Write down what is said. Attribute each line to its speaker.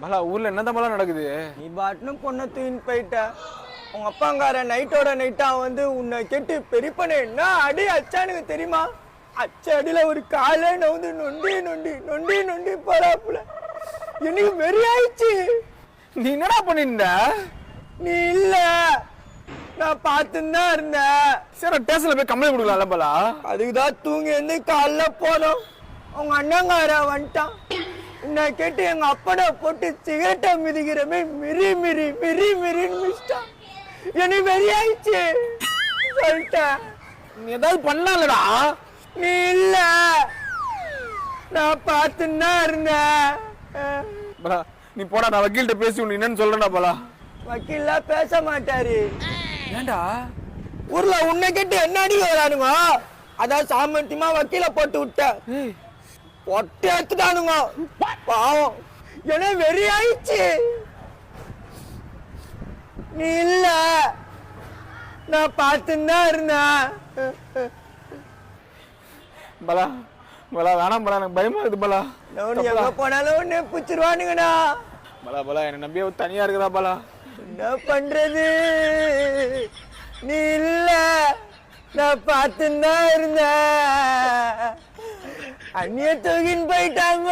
Speaker 1: பலா ஊர்ல என்னதான் பலா நடக்குது?
Speaker 2: நீ பாட்டுன்னு பொண்ணை தூக்கின்னு போயிட்ட. உங்க அப்பாங்கார நைட்டோட நைட்டா வந்து உன்னை கேட்டு பெரியப்பனே என்ன அடி அச்சானுக்கு தெரியுமா? அச்ச அடியில ஒரு காலே நவுந்து நொண்டி நொண்டி நொண்டி நொண்டி போறாப்புல. எனக்கு வெறி ஆயிடுச்சு.
Speaker 1: நீ என்னடா பண்ணிருந்த?
Speaker 2: நீ இல்ல, நான் பார்த்துன்னு தான் இருந்தேன்.
Speaker 1: சரி ஸ்டேஷன்ல போய் கம்ப்ளைண்ட் கொடுக்கலாம்ல பலா?
Speaker 2: அதுக்குதான் தூங்கி வந்து காலைல போனோம். அவங்க அண்ணங்கார வந்துட்டான். உன்னை கேட்டு எங்க அப்பனை போட்டு சிகரெட்டை மிதிக்கிறமே மிரி மிரி மிரி மிரின்னு மிதிச்சிட்டான். எனக்கு வெறியாயிடுச்சு சொல்லிட்டேன்.
Speaker 1: நீ ஏதாவது பண்ணலாம்லடா?
Speaker 2: நீ இல்ல, நான் பார்த்துன்னு தான் இருந்தேன்.
Speaker 1: பலா நீ போடா, நான் வக்கீல்கிட்ட பேசி உன்னை என்னன்னு சொல்றேன்டா பலா.
Speaker 2: வக்கீல்லாம் பேச மாட்டாரு.
Speaker 1: ஏன்டா?
Speaker 2: ஊர்ல உன்னை கேட்டு என்ன அடிக்க வரானுங்க, அதான் சாமர்த்தியமா வக்கீல போட்டு விட்டேன். பொட்டை எடுத்துட்டானுங்க பாவம். எனக்கு வெறி ஆயிடுச்சு. நீ இல்ல, நான் பார்த்துன்னு தான் இருந்தேன்.
Speaker 1: பலா பலா வேணாம் பலா, எனக்கு பயமா இருக்குது பலா.
Speaker 2: நீ எங்க போனாலும் உன்னை பிடிச்சிருவானுங்கண்ணா.
Speaker 1: பலா பலா என்னை நம்பியே தனியா இருக்குதா பலா?
Speaker 2: என்ன பண்றது? நீ இல்ல, நான் பார்த்துன்னு தான் இருந்தேன். அண்ணிய தூக்கின்னு போயிட்டாங்க.